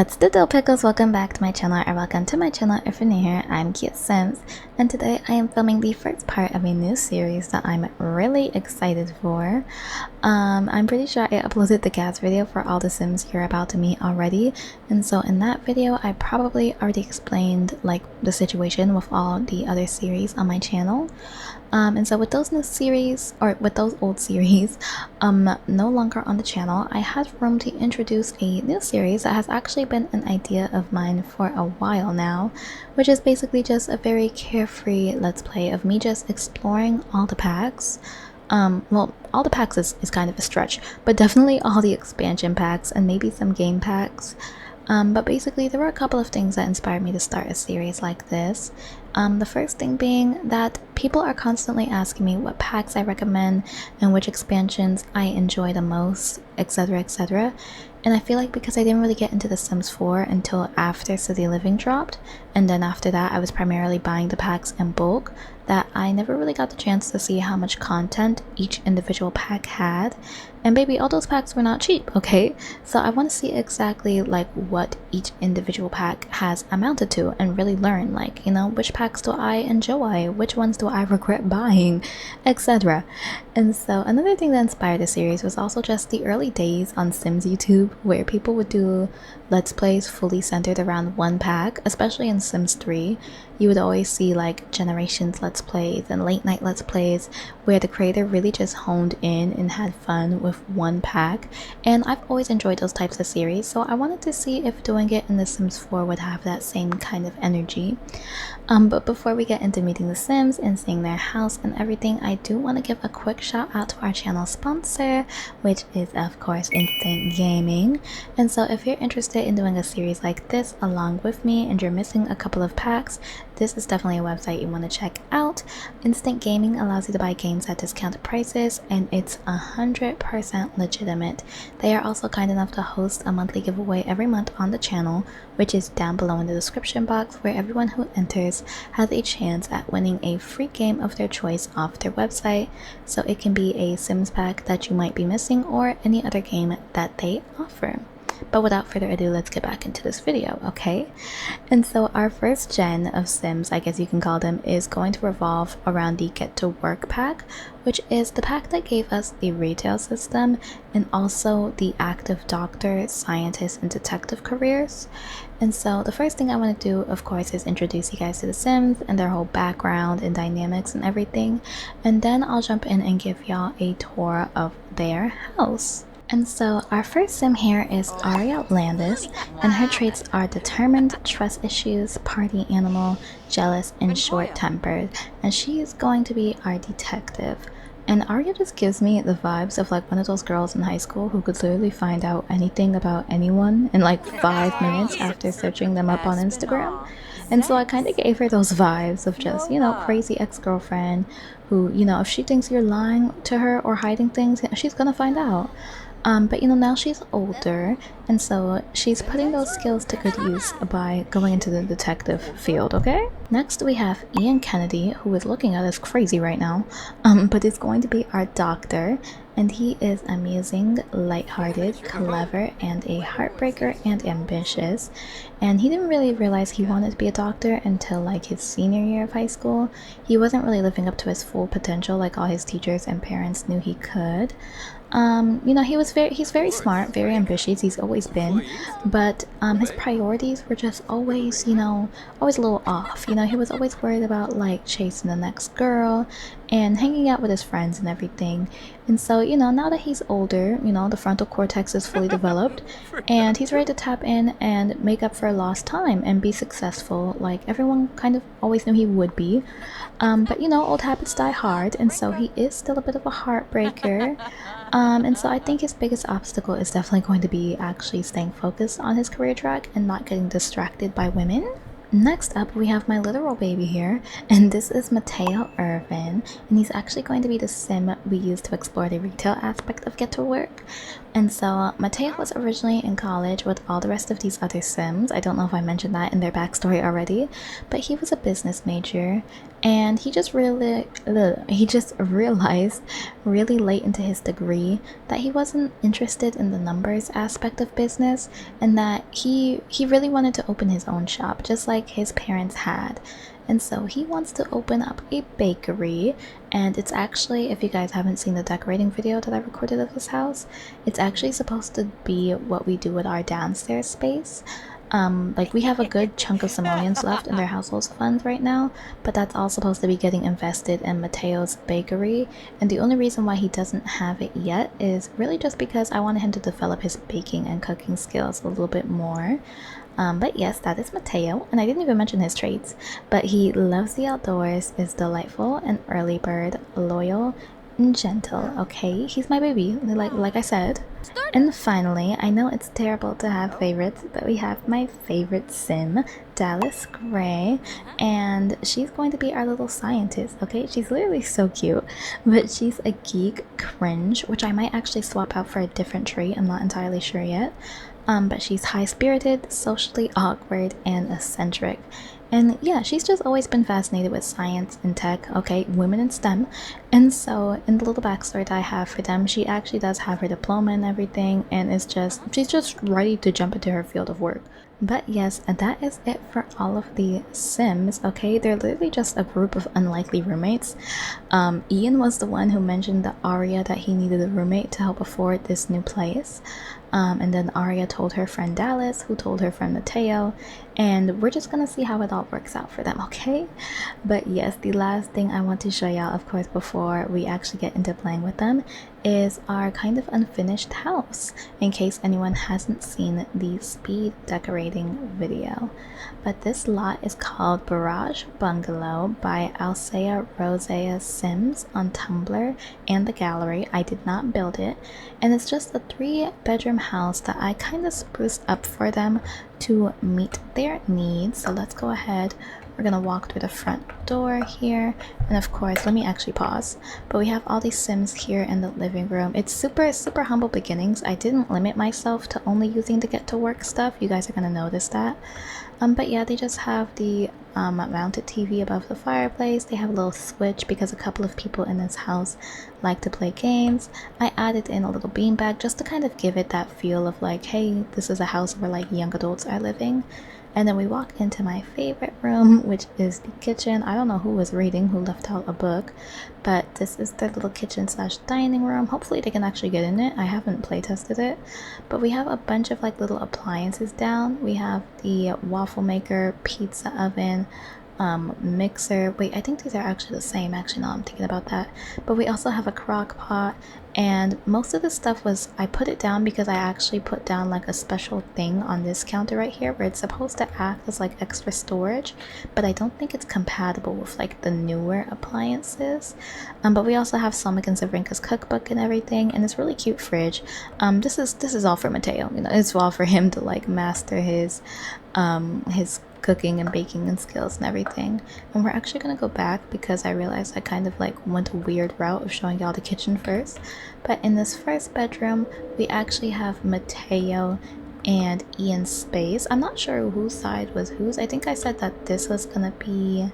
What's the deal, pickles? Welcome back to my channel, or welcome to my channel if you're new here. I'm Cute Sims, and today I am filming the first part of a new series that I'm really excited for. I'm pretty sure I uploaded the gas video for all the Sims you're about to meet already, and so in that video I probably already explained like the situation with all the other series on my channel. And so with those new series, or with those old series no longer on the channel, I had room to introduce a new series that has actually been an idea of mine for a while now, which is basically just a very carefree let's play of me just exploring all the packs. Well, all the packs is kind of a stretch, but definitely all the expansion packs and maybe some game packs. But basically there were a couple of things that inspired me to start a series like this. The first thing being that people are constantly asking me what packs I recommend and which expansions I enjoy the most, etc, etc. And I feel like because I didn't really get into The Sims 4 until after City Living dropped, and then after that I was primarily buying the packs in bulk, that I never really got the chance to see how much content each individual pack had. And baby, all those packs were not cheap, okay? So I want to see exactly like what each individual pack has amounted to and really learn, like, you know, which packs do I enjoy, which ones do I regret buying, etc. And so another thing that inspired the series was also just the early days on Sims YouTube, where people would do let's plays fully centered around one pack. Especially in Sims 3, you would always see like generations let's plays and late night let's plays where the creator really just honed in and had fun with one pack, and I've always enjoyed those types of series, so I wanted to see if doing it in The Sims 4 would have that same kind of energy. But before we get into meeting the Sims and seeing their house and everything, I do want to give a quick shout out to our channel sponsor, which is of course Instant Gaming. And so if you're interested in doing a series like this along with me and you're missing a couple of packs, this is definitely a website you want to check out. Instant Gaming allows you to buy games at discounted prices, and it's 100% legitimate. They are also kind enough to host a monthly giveaway every month on the channel, which is down below in the description box, where everyone who enters has a chance at winning a free game of their choice off their website. So it can be a Sims pack that you might be missing or any other game that they offer. But without further ado, let's get back into this video, okay? And so our first gen of Sims, I guess you can call them, is going to revolve around the Get to Work pack, which is the pack that gave us the retail system and also the active doctor, scientist, and detective careers. And so the first thing I want to do, of course, is introduce you guys to the Sims and their whole background and dynamics and everything, and then I'll jump in and give y'all a tour of their house. And so our first Sim here is Aria Landis, and her traits are determined, trust issues, party animal, jealous, and short-tempered, and she is going to be our detective. And Aria just gives me the vibes of like one of those girls in high school who could literally find out anything about anyone in like 5 minutes after searching them up on Instagram. And so I kind of gave her those vibes of just, you know, crazy ex-girlfriend who, you know, if she thinks you're lying to her or hiding things, she's gonna find out. But you know, now she's older, and so she's putting those skills to good use by going into the detective field, okay? Next we have Ian Kennedy, who is looking at us crazy right now, but is going to be our doctor, and he is amusing, lighthearted, clever, and a heartbreaker and ambitious. And he didn't really realize he wanted to be a doctor until like his senior year of high school. He wasn't really living up to his full potential like all his teachers and parents knew he could. You know, he's very smart, very ambitious, he's always been, but his priorities were just always, you know, always a little off. You know, he was always worried about like chasing the next girl and hanging out with his friends and everything. And so, you know, now that he's older, you know, the frontal cortex is fully developed and he's ready to tap in and make up for lost time and be successful like everyone kind of always knew he would be. But you know, old habits die hard, and so he is still a bit of a heartbreaker. And so I think his biggest obstacle is definitely going to be actually staying focused on his career track and not getting distracted by women. Next up, we have my literal baby here, and this is Mateo Irvin, and he's actually going to be the sim we use to explore the retail aspect of Get to Work. And so Mateo was originally in college with all the rest of these other sims. I don't know if I mentioned that in their backstory already, but he was a business major, and he just realized really late into his degree that he wasn't interested in the numbers aspect of business, and that he really wanted to open his own shop just like his parents had. And so he wants to open up a bakery, and it's actually, if you guys haven't seen the decorating video that I recorded of this house, it's actually supposed to be what we do with our downstairs space. Like, we have a good chunk of simoleons left in their household funds right now, but that's all supposed to be getting invested in Mateo's bakery, and the only reason why he doesn't have it yet is really just because I wanted him to develop his baking and cooking skills a little bit more. But yes, that is Mateo, and I didn't even mention his traits, but he loves the outdoors, is delightful, an early bird, loyal, and gentle. Okay, he's my baby, like I said. And finally, I know it's terrible to have favorites, but we have my favorite sim, Dallas Gray, and she's going to be our little scientist. Okay, she's literally so cute, but she's a geek cringe, which I might actually swap out for a different trait. I'm not entirely sure yet. But she's high-spirited, socially awkward, and eccentric. And yeah, she's just always been fascinated with science and tech, okay, women in STEM. And so in the little backstory that I have for them, she actually does have her diploma and everything, and she's just ready to jump into her field of work. But yes, that is it for all of the sims, okay? They're literally just a group of unlikely roommates. Ian was the one who mentioned to Aria that he needed a roommate to help afford this new place. And then Aria told her friend Dallas, who told her friend Mateo, and we're just gonna see how it all works out for them, okay? But yes, the last thing I want to show y'all, of course, before we actually get into playing with them, is our kind of unfinished house, in case anyone hasn't seen the speed decorating video. But this lot is called Barrage Bungalow by Alsea Rosea Sims on Tumblr and the gallery. I did not build it, and it's just a 3-bedroom house that I kind of spruced up for them to meet their needs. So let's go ahead. We're gonna walk through the front door here, and of course, let me actually pause. But we have all these sims here in the living room. It's super humble beginnings. I didn't limit myself to only using the Get to Work stuff. You guys are gonna notice that. But yeah, they just have the mounted TV above the fireplace. They have a little switch because a couple of people in this house like to play games. I added in a little beanbag just to kind of give it that feel of like, hey, this is a house where like young adults are living. And then we walk into my favorite room, which is the kitchen. I don't know who was reading, who left out a book, but this is their little kitchen slash dining room. Hopefully they can actually get in it. I haven't play tested it, but we have a bunch of like little appliances down. We have the waffle maker, pizza oven, mixer. Wait, I think these are actually the same. Actually, now I'm thinking about that. But we also have a crock pot, and most of the stuff was, I put it down because I actually put down like a special thing on this counter right here where it's supposed to act as like extra storage, but I don't think it's compatible with like the newer appliances. But we also have Somic and Zavrinka's cookbook and everything, and this really cute fridge. This is all for Mateo. You know, it's all for him to like master his cooking and baking and skills and everything. And we're actually gonna go back because I realized I kind of like went a weird route of showing y'all the kitchen first. But in this first bedroom, we actually have Mateo and Ian's space. I'm not sure whose side was whose. I think I said that this was gonna be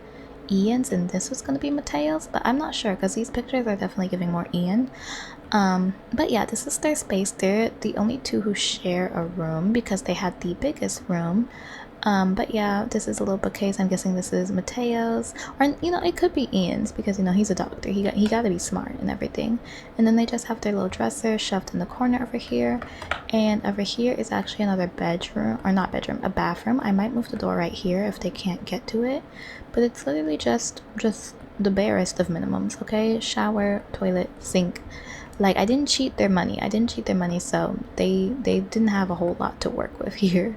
Ian's and this was gonna be Mateo's, but I'm not sure because these pictures are definitely giving more Ian. But yeah, this is their space. They're the only two who share a room because they had the biggest room. But yeah, this is a little bookcase. I'm guessing this is Mateo's, or you know, it could be Ian's because you know he's a doctor. He got to be smart and everything. And then they just have their little dresser shoved in the corner over here, and over here is actually another bedroom, or not bedroom, a bathroom. I might move the door right here if they can't get to it, but it's literally just the barest of minimums. Okay, shower, toilet, sink. Like, I didn't cheat their money. So they didn't have a whole lot to work with here.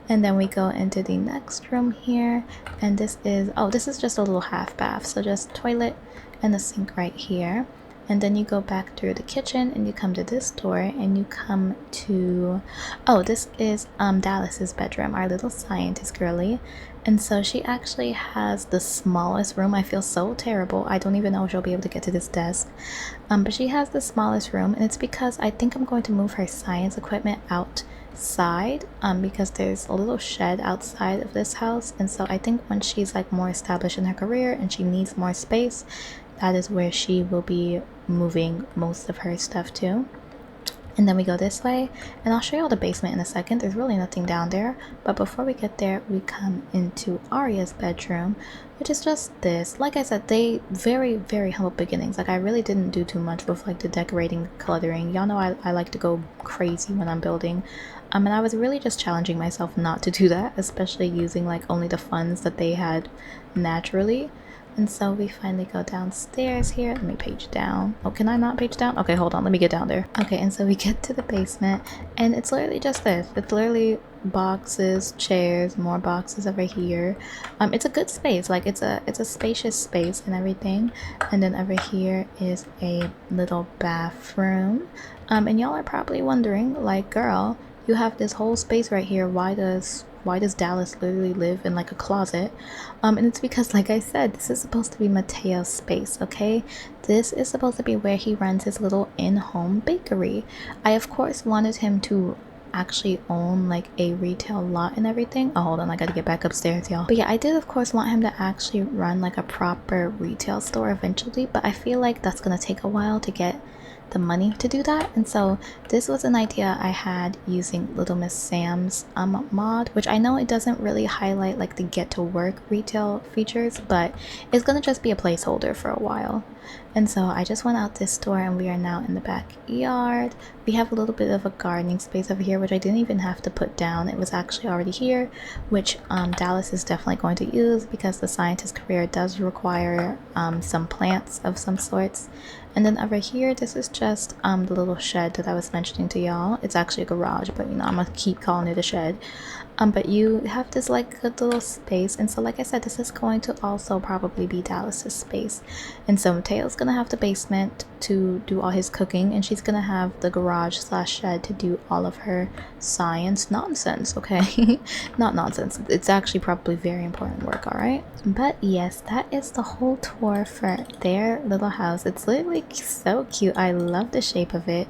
And then we go into the next room here, and this is just a little half bath, so just toilet and the sink right here. And then you go back through the kitchen and you come to this door and you come to, oh, this is Dallas's bedroom, our little scientist girly. And so she actually has the smallest room. I feel so terrible. I don't even know if she'll be able to get to this desk. But she has the smallest room, and it's because I think I'm going to move her science equipment outside, because there's a little shed outside of this house. And so I think when she's like more established in her career and she needs more space, that is where she will be moving most of her stuff to. And then we go this way, and I'll show you all the basement in a second. There's really nothing down there, but before we get there, we come into Arya's bedroom, which is just this. Like I said, they very humble beginnings. Like, I really didn't do too much with like the decorating, cluttering. Y'all know I like to go crazy when I'm building, and I was really just challenging myself not to do that, especially using like only the funds that they had naturally. And so we finally go downstairs here. Let me page down. Oh, can I not page down? Okay, hold on. Let me get down there. Okay, and so we get to the basement, and it's literally just this. It's literally boxes, chairs, more boxes over here. It's a good space. Like, it's a spacious space and everything. And then over here is a little bathroom. And y'all are probably wondering, like, girl, you have this whole space right here. Why does Dallas literally live in like a closet? And it's because, like I said, this is supposed to be Mateo's space, okay? This is supposed to be where he runs his little in-home bakery. I of course wanted him to actually own like a retail lot and everything. Oh, hold on, I gotta get back upstairs, y'all. But yeah, I did of course want him to actually run like a proper retail store eventually, but I feel like that's gonna take a while to get the money to do that. And so this was an idea I had using Little Miss Sam's mod, which I know it doesn't really highlight like the get to work retail features, but it's gonna just be a placeholder for a while. And so I just went out this door, and we are now in the backyard. We have a little bit of a gardening space over here, which I didn't even have to put down. It was actually already here, which Dallas is definitely going to use because the scientist career does require some plants of some sorts. And then over here, this is just the little shed that I was mentioning to y'all. It's actually a garage, but you know, I'm gonna keep calling it a shed. But you have this like good little space, and so like I said, this is going to also probably be Dallas's space. And so Mateo's gonna have the basement to do all his cooking, and she's gonna have the garage slash shed to do all of her science nonsense, okay? Not nonsense, it's actually probably very important work, all right? But yes, that is the whole tour for their little house. It's literally so cute. I love the shape of it.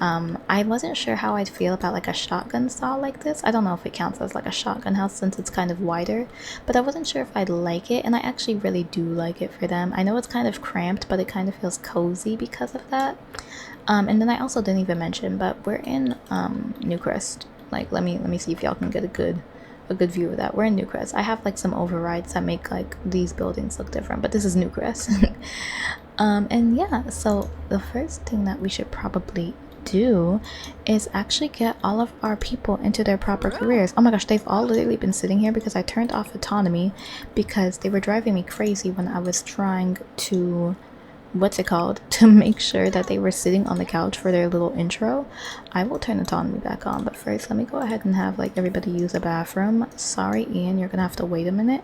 I wasn't sure how I'd feel about like a shotgun style like this. I don't know if it counts as like a shotgun house since it's kind of wider, but I wasn't sure if I'd like it, and I actually really do like it for them. I know it's kind of cramped, but it kind of feels cozy because of that. And then I also didn't even mention, but we're in Newcrest. Like, let me see if y'all can get a good view of that. We're in Newcrest. I have like some overrides that make like these buildings look different, but this is Newcrest. And yeah, so the first thing that we should probably do is actually get all of our people into their proper careers. Oh my gosh, they've all literally been sitting here because I turned off autonomy because they were driving me crazy when I was trying to, to make sure that they were sitting on the couch for their little intro. I will turn autonomy back on, but first let me go ahead and have like everybody use a bathroom. Sorry Ian, you're gonna have to wait a minute.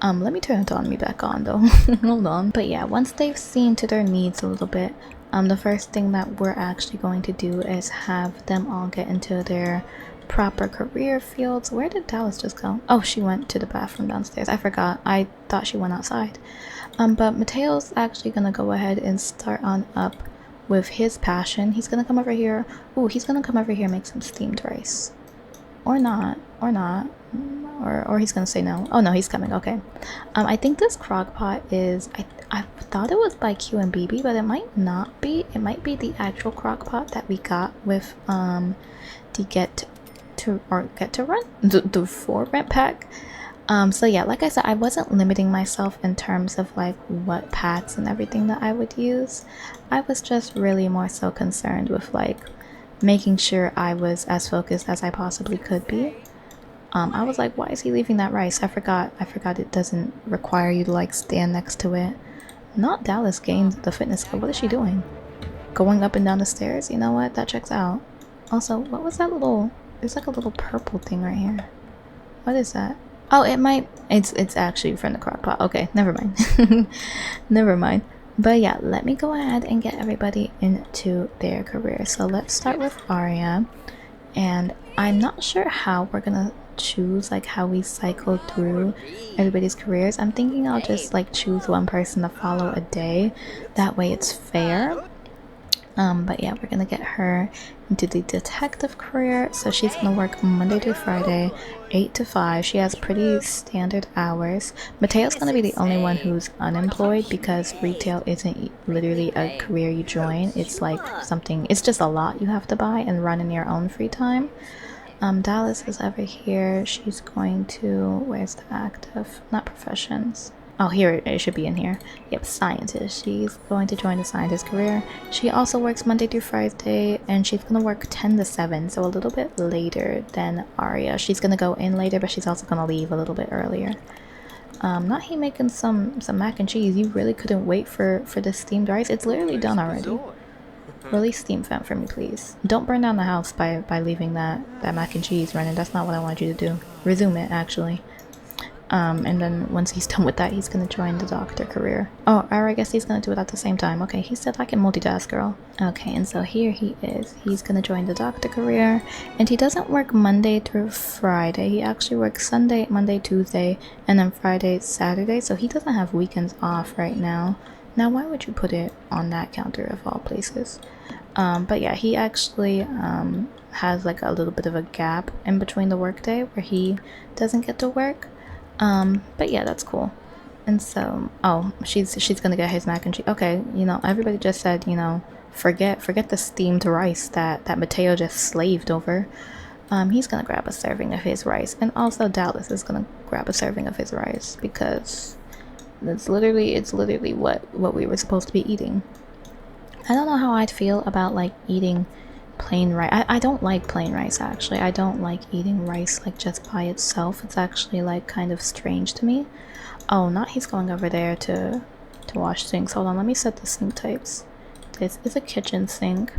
Let me turn autonomy back on though. Hold on. But yeah, once they've seen to their needs a little bit, the first thing that we're actually going to do is have them all get into their proper career fields. Where did Dallas just go? Oh, she went to the bathroom downstairs. I forgot. I thought she went outside. But Mateo's actually gonna go ahead and start on up with his passion. He's gonna come over here. Ooh, he's gonna come over here and make some steamed rice. Or not. Or he's gonna say no. Oh no, he's coming. Okay. I think this crock pot is, I thought it was by Q&BB, but it might not be. It might be the actual crock pot that we got with the get to rent, the for rent pack. So yeah, like I said, I wasn't limiting myself in terms of like what packs and everything that I would use. I was just really more so concerned with like making sure I was as focused as I possibly could be. I was like, why is he leaving that rice? I forgot it doesn't require you to like stand next to it. Not Dallas gained the fitness club. What is she doing? Going up and down the stairs? You know what? That checks out. Also, what was that little, there's like a little purple thing right here. What is that? Oh, it's actually from the crock pot. Okay, never mind. Never mind. But yeah, let me go ahead and get everybody into their career. So let's start with Arya. And I'm not sure how we're gonna choose like how we cycle through everybody's careers. I'm thinking I'll just like choose one person to follow a day. That way it's fair. But yeah, we're gonna get her into the detective career. So she's gonna work Monday through Friday, 8 to 5. She has pretty standard hours. Mateo's gonna be the only one who's unemployed because retail isn't literally a career you join. It's like something, it's just a lot you have to buy and run in your own free time. Dallas is over here. She's going to, where's the active? Not professions. Oh, here it should be in here. Yep, scientist. She's going to join the scientist career. She also works Monday through Friday, and she's gonna work 10 to 7, so a little bit later than Aria. She's gonna go in later, but she's also gonna leave a little bit earlier. Not he making some mac and cheese. You really couldn't wait for the steamed rice. It's literally done already. Release steam vent for me, please. Don't burn down the house by leaving that mac and cheese running. That's not what I want you to do. Resume it, actually. And then once he's done with that, he's gonna join the doctor career. Oh, or I guess he's gonna do it at the same time. Okay, he said I can multitask, girl. Okay, and so here he is. He's gonna join the doctor career, and he doesn't work Monday through Friday. He actually works Sunday, Monday, Tuesday, and then Friday, Saturday. So he doesn't have weekends off right now. Now, why would you put it on that counter of all places? But yeah, he actually has like a little bit of a gap in between the workday where he doesn't get to work. But yeah, that's cool. And so, oh, she's gonna get his mac and cheese. Okay, you know, everybody just said, you know, forget the steamed rice that Mateo just slaved over. He's gonna grab a serving of his rice, and also Dallas is gonna grab a serving of his rice because it's literally what we were supposed to be eating. I don't know how I'd feel about like eating plain rice. I don't like plain rice, actually. I don't like eating rice like just by itself. It's actually like kind of strange to me. Oh, not he's going over there to wash sinks. Hold on, let me set the sink types. This is a kitchen sink.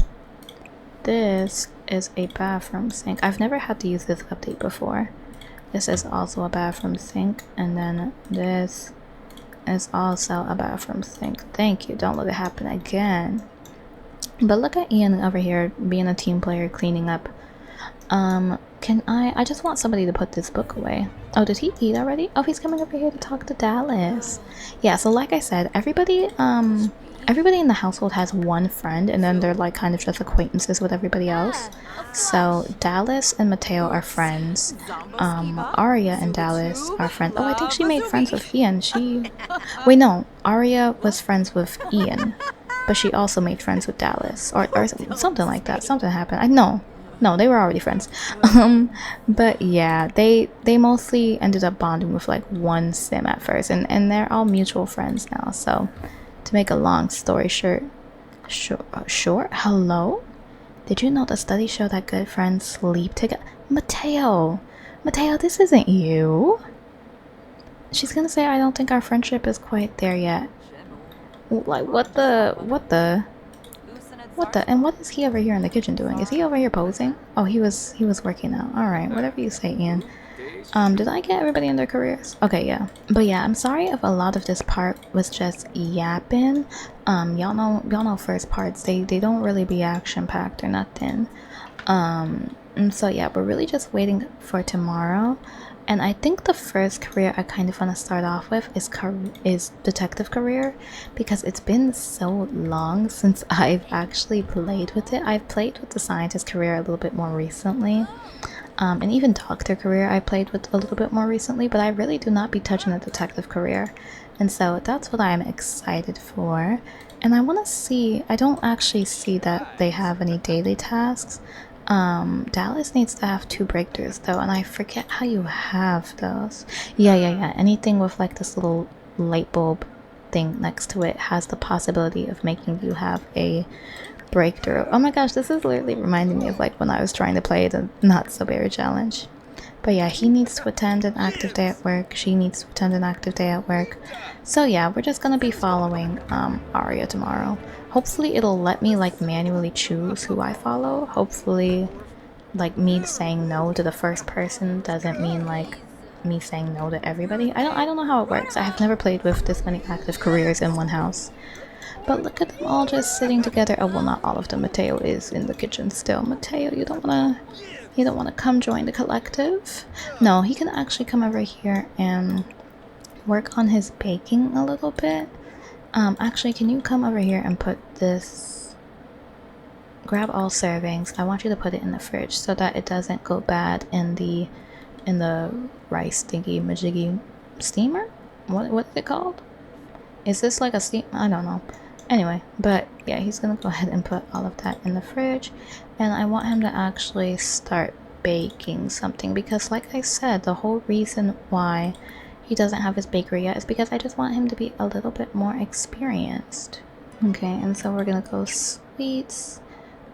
This is a bathroom sink. I've never had to use this update before. This is also a bathroom sink, and then this is also a bathroom sink. Thank you, don't let it happen again. But look at Ian over here being a team player, cleaning up. Can I just want somebody to put this book away. Oh, did he eat already? Oh, he's coming over here to talk to Dallas. Yeah, so like I said, everybody in the household has one friend, and then they're like kind of just acquaintances with everybody else. So Dallas and Mateo are friends. Aria and Dallas are friends. Oh, I think she made friends with Ian. Wait, no, Aria was friends with Ian, but she also made friends with Dallas, or something like that. Something happened. No, they were already friends. But yeah, they mostly ended up bonding with like one sim at first, and they're all mutual friends now. So to make a long story short, hello? Did you know the studies show that good friends sleep together? Mateo, this isn't you. She's gonna say I don't think our friendship is quite there yet. Like what the? And what is he over here in the kitchen doing? Is he over here posing? Oh, he was working out. All right, whatever you say, Ian. Did I get everybody in their careers? Okay, yeah. But yeah, I'm sorry if a lot of this part was just yapping. Y'all know first parts, they don't really be action packed or nothing. And so yeah, we're really just waiting for tomorrow. And I think the first career I kind of want to start off with is detective career, because it's been so long since I've actually played with it. I've played with the scientist career a little bit more recently, and even doctor career I played with a little bit more recently, but I really do not be touching the detective career, and so that's what I'm excited for. And I want to see, I don't actually see that they have any daily tasks. Dallas needs to have 2 breakthroughs though, and I forget how you have those. Yeah, anything with like this little light bulb thing next to it has the possibility of making you have a breakthrough. Oh my gosh, this is literally reminding me of like when I was trying to play the not so berry challenge. But yeah, he needs to attend an active day at work, she needs to attend an active day at work. So yeah, we're just gonna be following Aria tomorrow. Hopefully it'll let me like manually choose who I follow. Hopefully like me saying no to the first person doesn't mean like me saying no to everybody. I don't know how it works. I have never played with this many active careers in one house. But look at them all just sitting together. Oh well, not all of them. Mateo is in the kitchen still. Mateo, you don't He don't want to come join the collective. No, he can actually come over here and work on his baking a little bit. Actually, can you come over here and put this, grab all servings. I want you to put it in the fridge so that it doesn't go bad in the rice thingy majiggy steamer. What is it called? Is this like a steam? I don't know. Anyway, but yeah, he's gonna go ahead and put all of that in the fridge, and I want him to actually start baking something, because like I said, the whole reason why he doesn't have his bakery yet is because I just want him to be a little bit more experienced. Okay, and so we're gonna go sweets.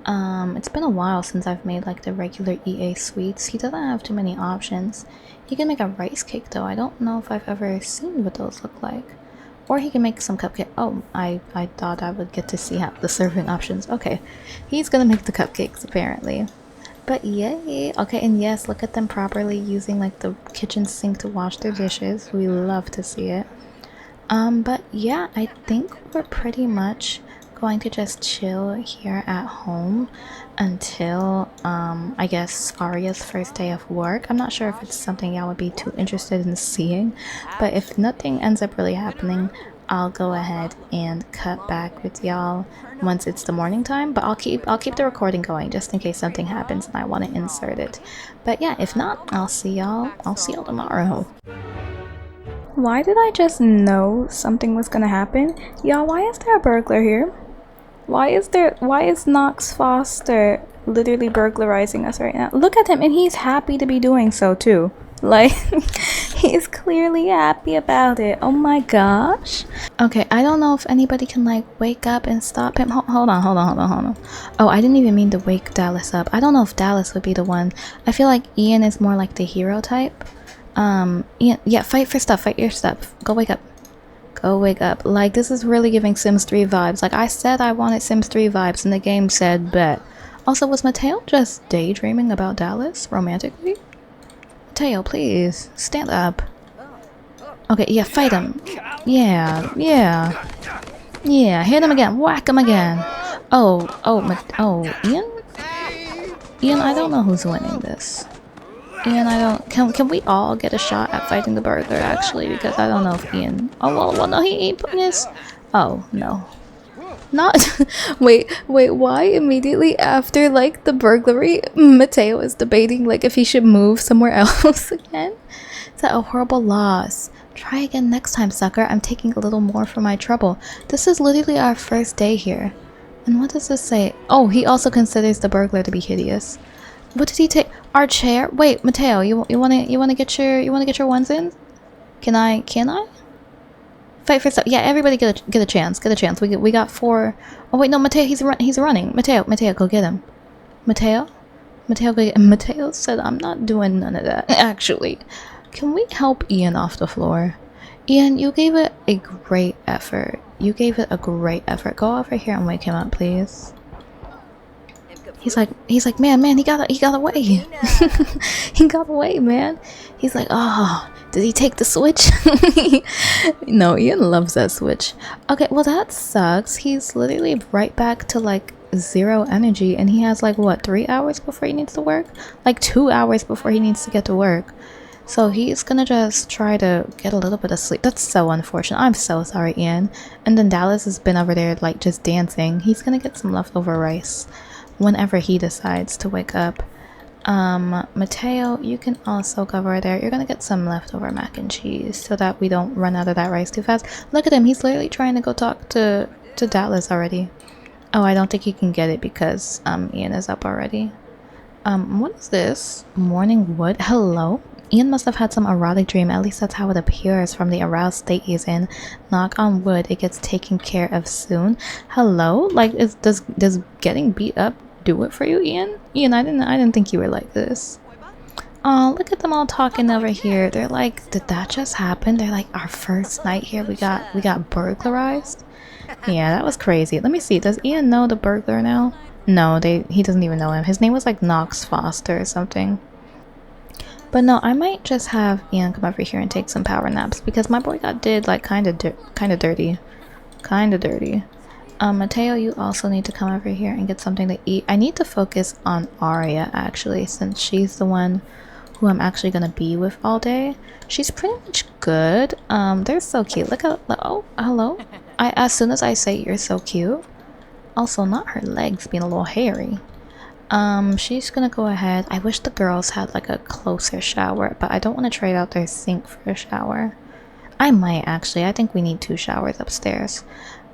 It's been a while since I've made like the regular EA sweets. He doesn't have too many options. He can make a rice cake though. I don't know if I've ever seen what those look like. Or he can make some cupcake. Oh, I thought I would get to see how the serving options. Okay, he's gonna make the cupcakes apparently. But yay! Okay, and yes, look at them properly using like the kitchen sink to wash their dishes. We love to see it. But yeah, I think we're pretty much going to just chill here at home until I guess Arya's first day of work. I'm not sure if it's something y'all would be too interested in seeing, but if nothing ends up really happening, I'll go ahead and cut back with y'all once it's the morning time. But I'll keep the recording going just in case something happens and I want to insert it. But yeah, if not, I'll see y'all tomorrow. Why did I just know something was gonna happen? Y'all, why is there a burglar here? Why is Knox Foster literally burglarizing us right now? Look at him, and he's happy to be doing so too. Like, he's clearly happy about it. Oh my gosh. Okay, I don't know if anybody can like wake up and stop him. Hold on. Oh, I didn't even mean to wake Dallas up. I don't know if Dallas would be the one. I feel like Ian is more like the hero type. Ian, yeah, fight for stuff, fight your stuff. Go wake up. Go wake up. Like, this is really giving Sims 3 vibes. Like, I said I wanted Sims 3 vibes and the game said bet. Also, was Mateo just daydreaming about Dallas romantically? Mateo, please stand up. Okay, yeah, fight him. Yeah, hit him again, whack him again. Oh, Ian, I don't know who's winning this. Ian, I don't. Can we all get a shot at fighting the burglar actually? Because I don't know if Ian. Oh well, no, he ain't putting his. Oh no, not. wait. Why immediately after like the burglary, Mateo is debating like if he should move somewhere else again? Is that a horrible loss? Try again next time, sucker. I'm taking a little more for my trouble. This is literally our first day here. And what does this say? Oh, he also considers the burglar to be hideous. What did he take? Our chair? Wait, Mateo, you wanna get your ones in? Can I? Fight for stuff. Yeah, everybody get a chance. We got 4. Oh wait, no, Mateo, he's running. Mateo, go get him. Mateo, go get him. Mateo said I'm not doing none of that. Actually, can we help Ian off the floor? Ian, you gave it a great effort. Go over here and wake him up, please. He's like, man, he got away. He got away, man. He's like, oh, did he take the switch? No, Ian loves that switch. Okay, well that sucks. He's literally right back to like 0 energy, and he has like what, 3 hours before he needs to work? Like 2 hours before he needs to get to work. So he's gonna just try to get a little bit of sleep. That's so unfortunate. I'm so sorry, Ian. And then Dallas has been over there like just dancing. He's gonna get some leftover rice whenever he decides to wake up. Mateo, you can also go over there. You're gonna get some leftover mac and cheese so that we don't run out of that rice too fast. Look at him, he's literally trying to go talk to Dallas already. Oh, I don't think he can get it because Ian is up already. What is this? Morning wood? Hello? Ian must have had some erotic dream. At least that's how it appears from the aroused state he's in. Knock on wood, it gets taken care of soon. Hello? Like, does getting beat up do it for you, Ian? Ian, I didn't think you were like this. Oh, look at them all talking over here. They're like, did that just happen? They're like, our first night here, we got burglarized. Yeah, that was crazy. Let me see. Does Ian know the burglar now? No, he doesn't even know him. His name was like Knox Foster or something. But no, I might just have Ian come over here and take some power naps because my boy got did like kind of dirty. Mateo, you also need to come over here and get something to eat. I need to focus on Arya actually, since she's the one who I'm actually gonna be with all day. She's pretty much good. They're so cute. Look at, oh, hello. As soon as I say you're so cute. Also, not her legs being a little hairy. She's gonna go ahead. I wish the girls had like a closer shower, but I don't want to trade out their sink for a shower. I might actually. I think we need 2 showers upstairs.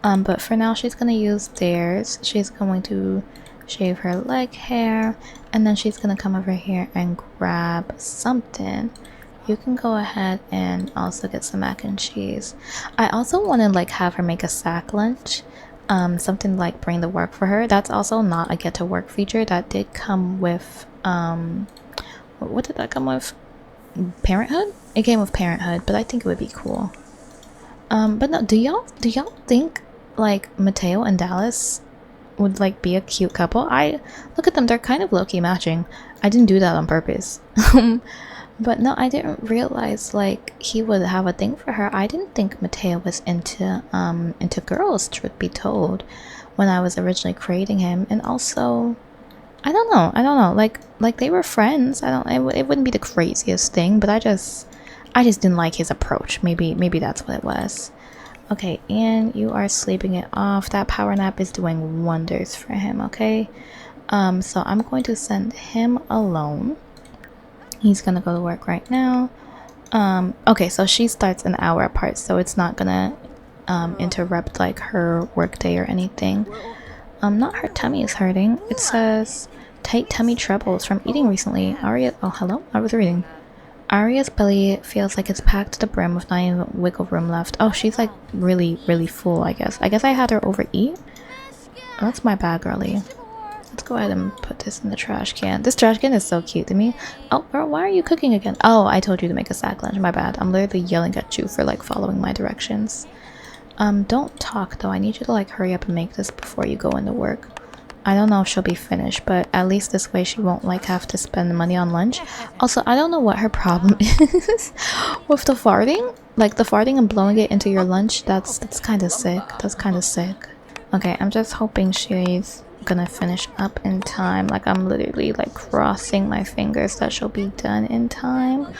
But for now she's gonna use theirs. She's going to shave her leg hair, and then she's gonna come over here and grab something. You can go ahead and also get some mac and cheese. I also want to like have her make a sack lunch. Something like bring the work for her. That's also not a get to work feature. That did come with what did that come with? Parenthood? It came with Parenthood, but I think it would be cool. But no, do y'all think like Mateo and Dallas would like be a cute couple? I look at them, they're kind of low-key matching. I didn't do that on purpose. But no, I didn't realize like he would have a thing for her. I didn't think Mateo was into girls, truth be told, when I was originally creating him. And also, I don't know, like they were friends. It wouldn't be the craziest thing, but I just didn't like his approach. Maybe that's what it was. Okay, and you are sleeping it off. That power nap is doing wonders for him, okay? So I'm going to send him alone. He's gonna go to work right now. Okay, so she starts an hour apart, so it's not gonna interrupt like her work day or anything. Not her tummy is hurting. It says tight tummy troubles from eating recently. Arya, oh hello, I was reading. Arya's belly feels like it's packed to the brim with not even wiggle room left. Oh, she's like really full, I guess. I guess I had her overeat. Oh, that's my bad, girlie. Let's go ahead and put this in the trash can. This trash can is so cute to me. Oh, girl, why are you cooking again? Oh, I told you to make a sack lunch. My bad. I'm literally yelling at you for like following my directions. Don't talk though. I need you to like hurry up and make this before you go into work. I don't know if she'll be finished, but at least this way she won't like have to spend money on lunch. Also, I don't know what her problem is with the farting. Like the farting and blowing it into your lunch. That's kind of sick. That's kind of sick. Okay, I'm just hoping she's gonna finish up in time. Like I'm literally like crossing my fingers that she'll be done in time.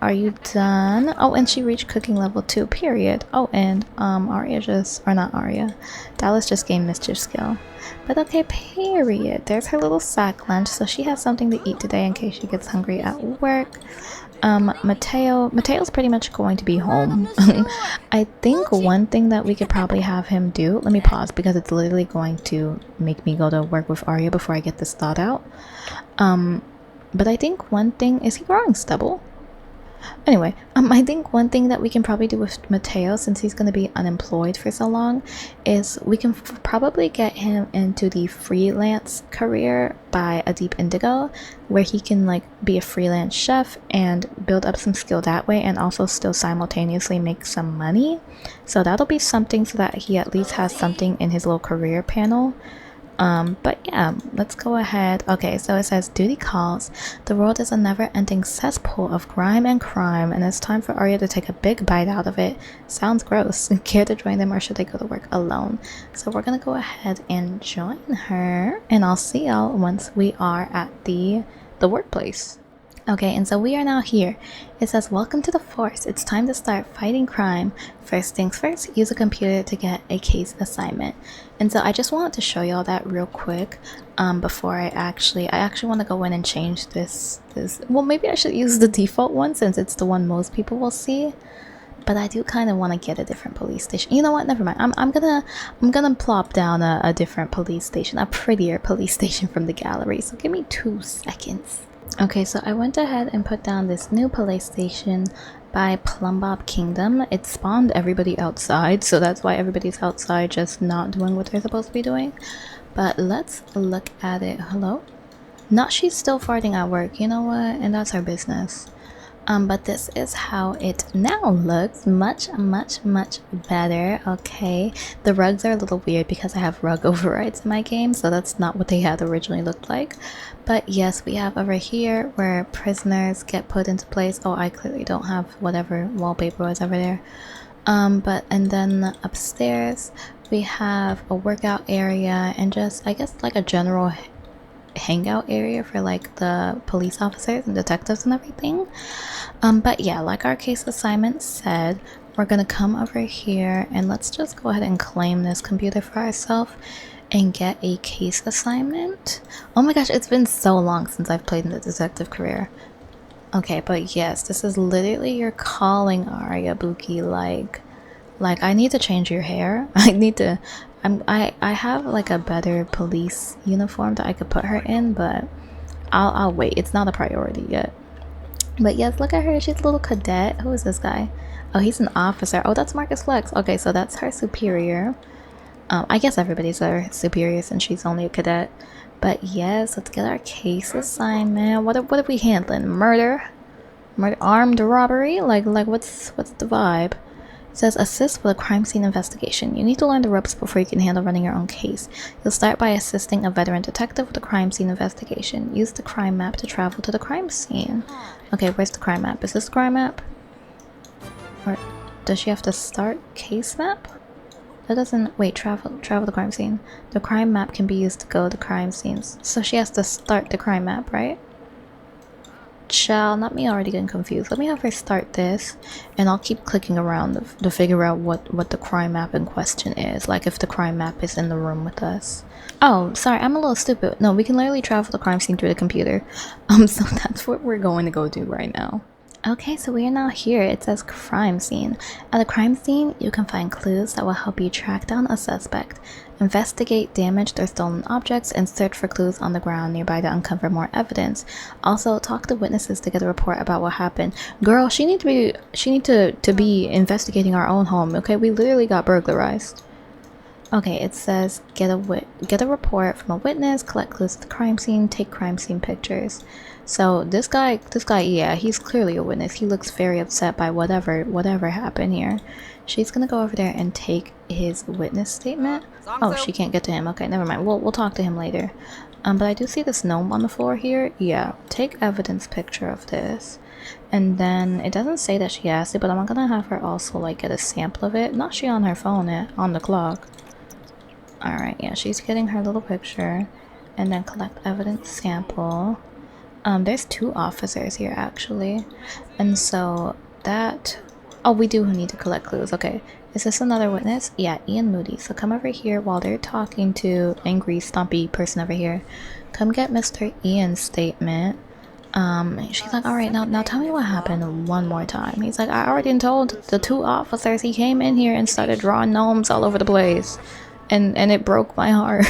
Are you done? Oh, and she reached cooking level 2, period. Oh, and Arya just, or not Arya, Dallas just gained mischief skill. But okay, period. There's her little sack lunch, so she has something to eat today in case she gets hungry at work. Mateo's pretty much going to be home. I think one thing that we could probably have him do, let me pause because it's literally going to make me go to work with Arya before I get this thought out. But I think one thing, is he growing stubble? Anyway, I think one thing that we can probably do with Mateo, since he's going to be unemployed for so long, is we can probably get him into the freelance career by A Deep Indigo, where he can like be a freelance chef and build up some skill that way, and also still simultaneously make some money. So that'll be something so that he at least has something in his little career panel. But yeah, let's go ahead. Okay, so it says duty calls. The world is a never-ending cesspool of grime and crime, and it's time for Arya to take a big bite out of it. Sounds gross. Care to join them, or should they go to work alone? So we're gonna go ahead and join her, and I'll see y'all once we are at the workplace. Okay, and so we are now here. It says, welcome to the force. It's time to start fighting crime. First things first, use a computer to get a case assignment. And so I just wanted to show y'all that real quick before I actually want to go in and change this. Well, maybe I should use the default one since it's the one most people will see. But I do kind of want to get a different police station. You know what? Never mind. I'm gonna plop down a different police station, a prettier police station from the gallery. So give me 2 seconds. Okay, so I went ahead and put down this new police station by Plumbob Kingdom. It spawned everybody outside, so that's why everybody's outside just not doing what they're supposed to be doing. But let's look at it. Hello? Not she's still farting at work, you know what? And that's her business. But this is how it now looks. Much better. Okay, the rugs are a little weird because I have rug overrides in my game, so that's not what they had originally looked like. But yes, we have over here where prisoners get put into place. Oh, I clearly don't have whatever wallpaper was over there. But and then upstairs we have a workout area and just I guess like a general hangout area for like the police officers and detectives and everything. But yeah, like our case assignment said, we're gonna come over here and let's just go ahead and claim this computer for ourselves and get a case assignment. Oh my gosh, it's been so long since I've played in the detective career. Okay, but yes, this is literally your calling, Aryabuki. Like I need to change your hair. I need to. I have like a better police uniform that I could put her in, but I'll wait. It's not a priority yet. But yes, look at her. She's a little cadet. Who is this guy? Oh, he's an officer. Oh, that's Marcus Flex. Okay, so that's her superior. I guess everybody's her superior since she's only a cadet. But yes, let's get our case assignment. What are we handling? Murder, armed robbery. Like what's the vibe? It says assist with a crime scene investigation. You need to learn the ropes before you can handle running your own case. You'll start by assisting a veteran detective with a crime scene investigation. Use the crime map to travel to the crime scene. Okay, where's the crime map? Is this the crime map? Or does she have to start case map? That doesn't wait, travel the crime scene. The crime map can be used to go to crime scenes. So she has to start the crime map, right? Child, not me already getting confused. Let me have her start this and I'll keep clicking around to figure out what the crime map in question is. Like if the crime map is in the room with us. Oh, sorry, I'm a little stupid. No, we can literally travel the crime scene through the computer. So that's what we're going to go do right now. Okay, so we are now here. It says crime scene. At a crime scene, you can find clues that will help you track down a suspect, investigate damaged or stolen objects, and search for clues on the ground nearby to uncover more evidence. Also, talk to witnesses to get a report about what happened. Girl, she need to be investigating our own home. Okay, we literally got burglarized. Okay, it says get a report from a witness, collect clues at the crime scene, take crime scene pictures. So this guy, yeah, he's clearly a witness. He looks very upset by whatever happened here. She's gonna go over there and take his witness statement. Oh, she can't get to him. Okay, never mind. We'll talk to him later. But I do see this gnome on the floor here. Yeah, take evidence picture of this. And then it doesn't say that she has it, but I'm gonna have her also like get a sample of it. Not she on her phone, on the clock. Alright, yeah, she's getting her little picture. And then collect evidence sample. There's 2 officers here actually. And so that... Oh, we do need to collect clues. Okay. Is this another witness? Yeah, Ian Moody. So come over here while they're talking to angry, stompy person over here. Come get Mr. Ian's statement. She's like, alright, now tell me what happened one more time. He's like, I already told the 2 officers he came in here and started drawing gnomes all over the place. And it broke my heart.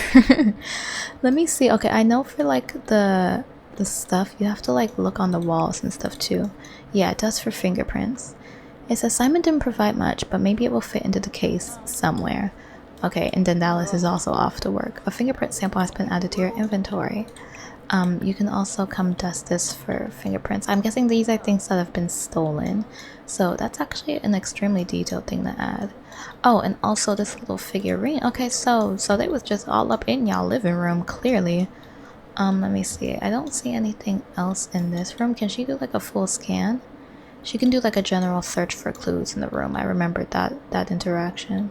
Let me see. Okay, I know for like the stuff you have to like look on the walls and stuff too. Yeah, it does for fingerprints. Its assignment didn't provide much, but maybe it will fit into the case somewhere. Okay, and then Dallas is also off to work. A fingerprint sample has been added to your inventory. You can also come dust this for fingerprints. I'm guessing these are things that have been stolen, so that's actually an extremely detailed thing to add. Oh, and also this little figurine. Okay, so they was just all up in y'all living room, clearly. Let me see. I don't see anything else in this room. Can she do like a full scan? She can do like a general search for clues in the room. I remembered that interaction.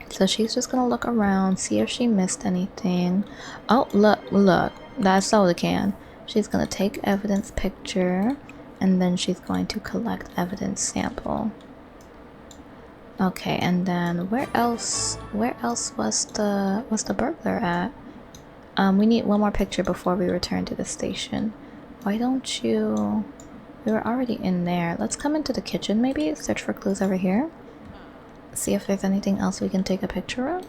So she's just gonna look around, see if she missed anything. Oh, look. That soda can. She's gonna take evidence picture, and then she's going to collect evidence sample. Okay, and then where else was the burglar at? We need one more picture before we return to the station. Why don't you... We were already in there. Let's come into the kitchen maybe, search for clues over here. See if there's anything else we can take a picture of.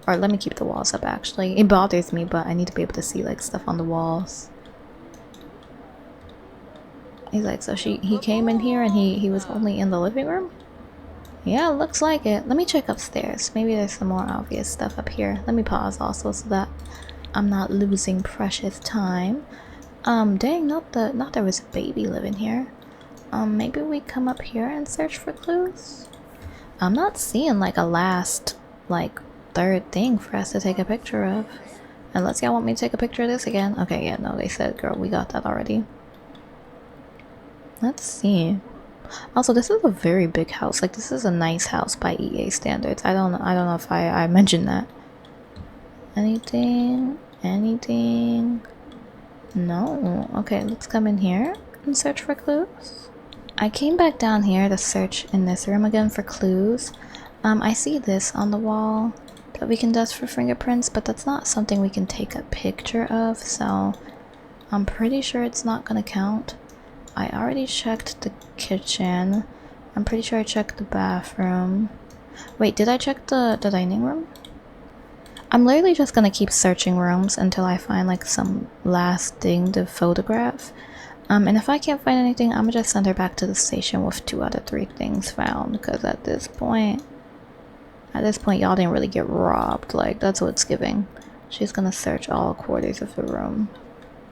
Or let me keep the walls up actually. It bothers me, but I need to be able to see like stuff on the walls. He's like, so he came in here and he was only in the living room? Yeah, looks like it. Let me check upstairs. Maybe there's some more obvious stuff up here. Let me pause also so that I'm not losing precious time. Dang, not there was a baby living here. Maybe we come up here and search for clues? I'm not seeing like a last, like, 3rd thing for us to take a picture of. Unless y'all want me to take a picture of this again. Okay, yeah, no, they said, girl, we got that already. Let's see. Also, this is a very big house. Like, this is a nice house by EA standards. I don't know if I mentioned that. Anything? Anything? No. Okay, let's come in here and search for clues. I came back down here to search in this room again for clues. I see this on the wall that we can dust for fingerprints, but that's not something we can take a picture of, so I'm pretty sure it's not gonna count. I already checked the kitchen. I'm pretty sure I checked the bathroom. Wait, did I check the dining room? I'm literally just gonna keep searching rooms until I find like some last thing to photograph. And if I can't find anything, I'm gonna just send her back to the station with 2 out of 3 things found, because at this point y'all didn't really get robbed. Like, that's what it's giving. She's gonna search all quarters of the room.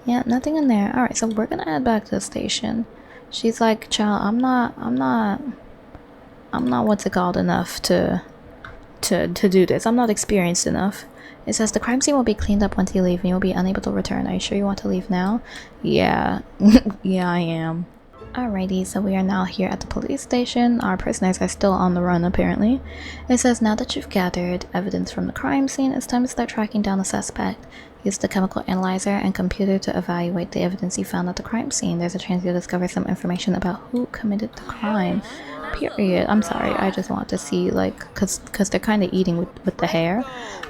Yeah, nothing in there. Alright, so we're gonna head back to the station. She's like, child, I'm not what's it called enough to do this. I'm not experienced enough. It says the crime scene will be cleaned up once you leave and you'll be unable to return. Are you sure you want to leave now? Yeah. Yeah, I am. Alrighty, so we are now here at the police station. Our prisoners are still on the run, apparently. It says, now that you've gathered evidence from the crime scene, it's time to start tracking down the suspect. Use the chemical analyzer and computer to evaluate the evidence you found at the crime scene. There's a chance you'll discover some information about who committed the crime. Period. I'm sorry, I just want to see, like, cause they're kind of eating with the hair.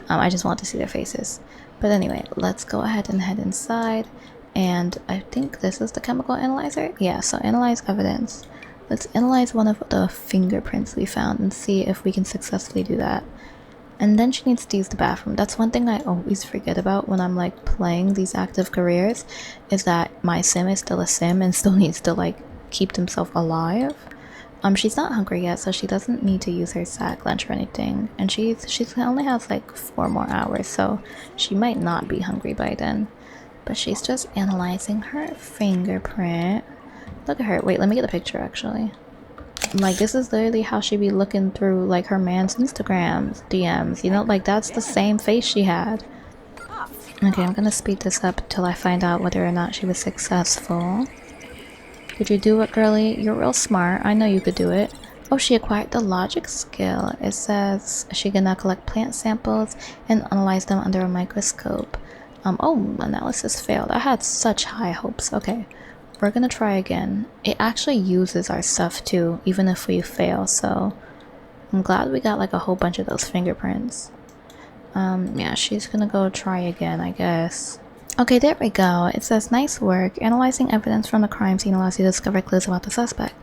I just want to see their faces. But anyway, let's go ahead and head inside. And I think this is the chemical analyzer. Yeah, so analyze evidence. Let's analyze one of the fingerprints we found and see if we can successfully do that. And then she needs to use the bathroom. That's one thing I always forget about when I'm like playing these active careers, is that my sim is still a sim and still needs to like keep himself alive. She's not hungry yet, so she doesn't need to use her sack lunch or anything. And she only has like 4 more hours, so she might not be hungry by then. But she's just analyzing her fingerprint. Look at her. Wait, let me get a picture actually. Like, this is literally how she be looking through like her man's Instagrams, DMs, you know, like that's the same face she had. Okay, I'm gonna speed this up till I find out whether or not she was successful. Did you do it, girly? You're real smart. I know you could do it. Oh, she acquired the logic skill. It says she can now collect plant samples and analyze them under a microscope. Oh, analysis failed. I had such high hopes. Okay, we're gonna try again. It actually uses our stuff too, even if we fail, so I'm glad we got like a whole bunch of those fingerprints. Yeah, she's gonna go try again, I guess. Okay, there we go. It says, nice work. Analyzing evidence from the crime scene allows you to discover clues about the suspect.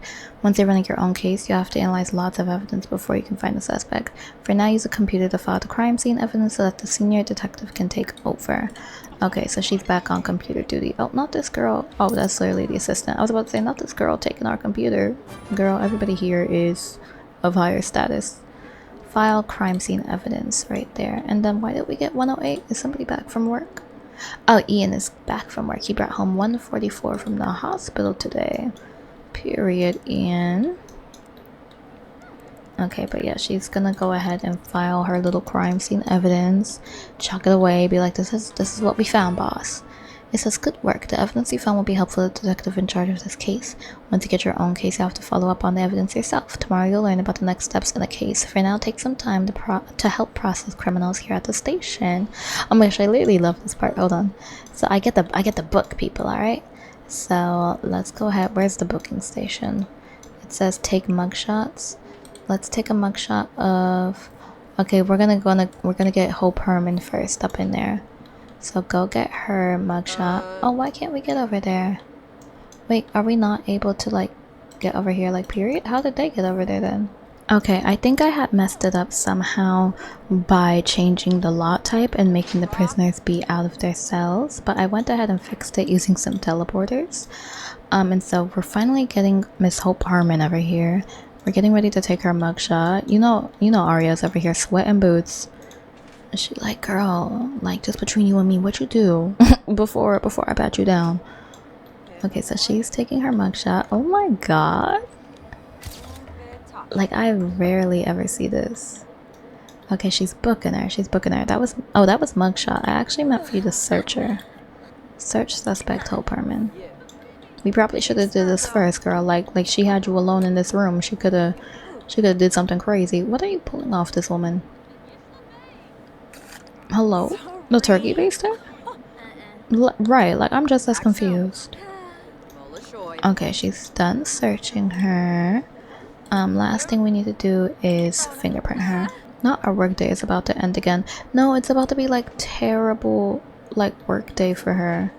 Once you're running your own case, you have to analyze lots of evidence before you can find the suspect. For now, use a computer to file the crime scene evidence so that the senior detective can take over. Okay, so she's back on computer duty. Oh, not this girl. Oh, that's literally the assistant. I was about to say, not this girl taking our computer. Girl, everybody here is of higher status. File crime scene evidence right there. And then why did we get 108? Is somebody back from work? Oh, Ian is back from work. He brought home 144 from the hospital today. Period, Ian. Okay, but yeah, she's gonna go ahead and file her little crime scene evidence. Chalk it away. Be like, this is what we found, boss. It says, good work. The evidence you found will be helpful to the detective in charge of this case. Once you get your own case, you have to follow up on the evidence yourself. Tomorrow you'll learn about the next steps in the case. For now, take some time to help process criminals here at the station. Oh my gosh, I literally love this part. Hold on. So I get the book, people, alright? So let's go ahead. Where's the booking station? It says take mugshots. Let's take a mugshot of... Okay, we're gonna get Hope Herman first up in there. So go get her mugshot. Oh, why can't we get over there? Wait, are we not able to like get over here, like, period? How did they get over there then? Okay, I think I had messed it up somehow by changing the lot type and making the prisoners be out of their cells, but I went ahead and fixed it using some teleporters. And so we're finally getting Miss Hope Harmon over here. We're getting ready to take her mugshot. You know Arya's over here sweating boots. She like, girl, like, just between you and me, what you do before I pat you down? Okay, so she's taking her mugshot. Oh my god. Like, I rarely ever see this. Okay, she's booking her. She's booking her. That was mugshot. I actually meant for you to search her. Search suspect Hope Herman. We probably should have did this first, girl. Like she had you alone in this room. She could have did something crazy. What are you pulling off, this woman? Hello? The turkey baster? Right, like I'm just as confused. Okay, she's done searching her. Last thing we need to do is fingerprint her. Not our work day is about to end again. No, it's about to be like terrible like work day for her.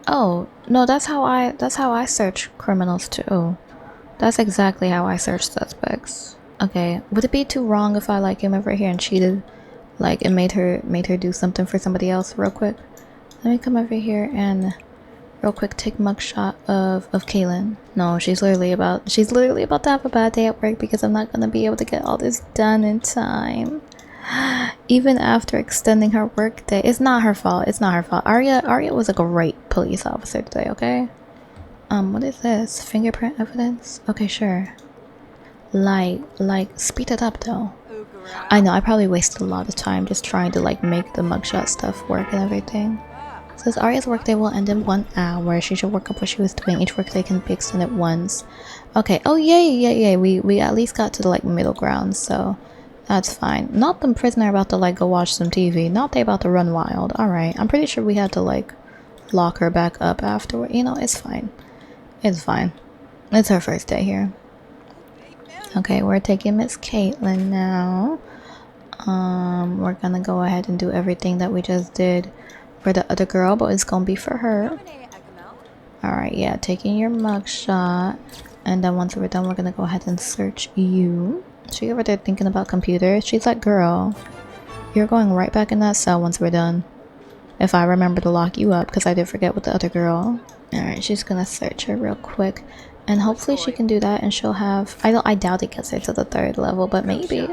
Oh, no, that's how I search criminals too. That's exactly how I search suspects. Okay, would it be too wrong if I like came over here and cheated? Like it made her do something for somebody else real quick? Let me come over here and real quick take mugshot of Kaylin. No, she's literally about to have a bad day at work because I'm not gonna be able to get all this done in time. Even after extending her work day. It's not her fault. It's not her fault. Arya was a great police officer today, okay? What is this? Fingerprint evidence? Okay, sure. Like speed it up though. I know I probably wasted a lot of time just trying to like make the mugshot stuff work and everything. It says Arya's workday will end in 1 hour. She should work up what she was doing. Each workday can be extended once. Okay. Oh yay. We at least got to the like middle ground, so that's fine. Not the prisoner about to like go watch some TV. Not they about to run wild. Alright. I'm pretty sure we had to like lock her back up afterward. You know, it's fine. It's fine. It's her first day here. Okay, we're taking Miss Caitlin now. We're gonna go ahead and do everything that we just did for the other girl, but it's gonna be for her. Alright, yeah, taking your mugshot. And then once we're done, we're gonna go ahead and search you. She over there thinking about computers. She's like, girl, you're going right back in that cell once we're done. If I remember to lock you up, because I did forget with the other girl. Alright, she's gonna search her real quick. And hopefully she can do that and she'll have... I doubt it gets her to the 3rd level, but maybe.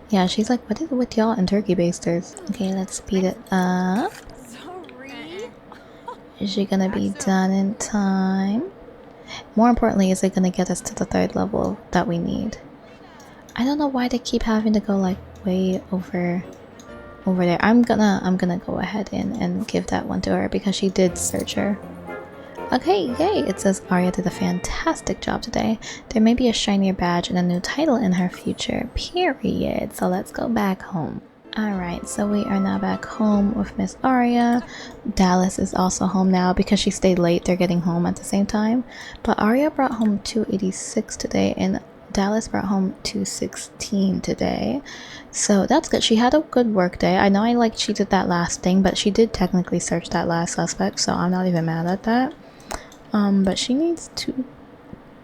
Yeah, she's like, what is it with y'all and turkey basters? Okay, let's speed it up. Is she gonna be done in time? More importantly, is it gonna get us to the 3rd level that we need? I don't know why they keep having to go like way over there. I'm gonna go ahead and give that one to her because she did search her. Okay, yay! It says Arya did a fantastic job today. There may be a shinier badge and a new title in her future, period. So let's go back home. Alright, so we are now back home with Miss Arya. Dallas is also home now because she stayed late. They're getting home at the same time. But Arya brought home 286 today and Dallas brought home 216 today. So that's good. She had a good work day. I know I like cheated that last thing, but she did technically search that last suspect, so I'm not even mad at that. But she needs to,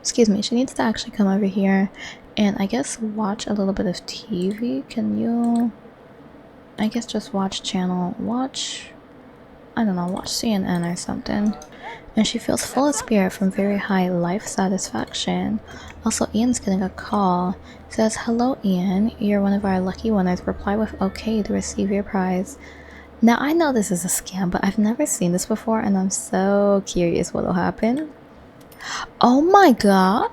she needs to actually come over here and I guess watch a little bit of TV. Can you, I guess just watch I don't know, watch CNN or something. And she feels full of spirit from very high life satisfaction. Also, Ian's getting a call. It says, hello Ian, you're one of our lucky winners. Reply with okay to receive your prize. Now, I know this is a scam, but I've never seen this before and I'm so curious what'll happen. Oh my god!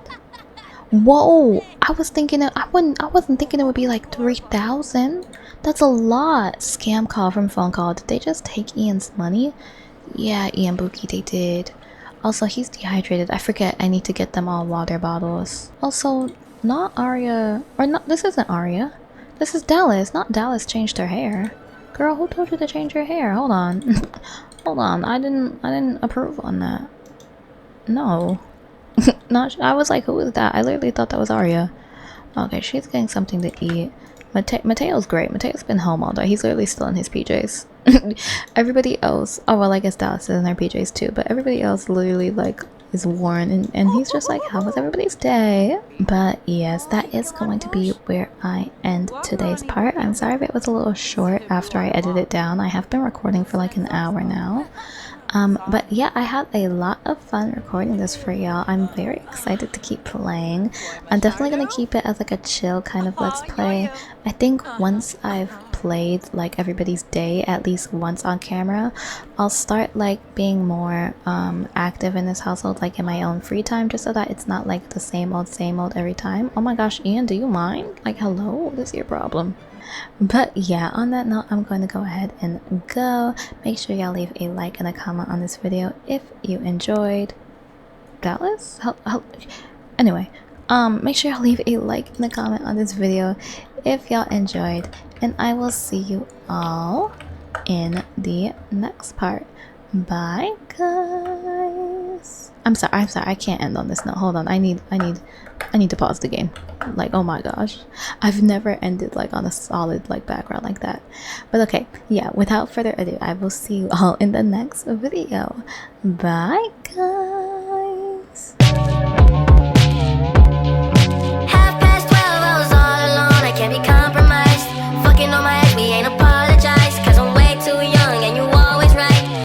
Whoa! I wasn't thinking it would be like 3,000. That's a lot. Scam call from phone call. Did they just take Ian's money? Yeah, Ian Buki, they did. Also, he's dehydrated. I forget I need to get them all water bottles. Also, not Arya, or not, this isn't Arya. This is Dallas. Not Dallas changed her hair. Girl, who told you to change your hair? Hold on. Hold on. I didn't approve on that. No. I was like, who is that? I literally thought that was Arya. Okay, she's getting something to eat. Mateo's great. Mateo's been home all day. He's literally still in his PJs. Everybody else, oh well, I guess Dallas is in their PJs too, but everybody else literally like is worn and he's just like, how was everybody's day? But yes, that is going to be where I end today's part. I'm sorry if it was a little short after I edited it down. I have been recording for like an hour now. But yeah, I had a lot of fun recording this for y'all. I'm very excited to keep playing. I'm definitely gonna keep it as like a chill kind of let's play. I think once I've played like everybody's day at least once on camera, I'll start like being more active in this household, like in my own free time, just so that it's not like the same old every time. Oh my gosh, Ian, do you mind? Like, hello, what is your problem? But yeah, on that note, I'm going to go ahead and go. Make sure y'all leave a like and a comment on this video if you enjoyed. Dallas? Anyway, make sure y'all leave a like and a comment on this video if y'all enjoyed, and I will see you all in the next part. Bye guys. I'm sorry, I can't end on this note. Hold on, I need to pause the game. Like, oh my gosh, I've never ended like on a solid like background like that. But okay, yeah, without further ado, I will see you all in the next video. Bye guys.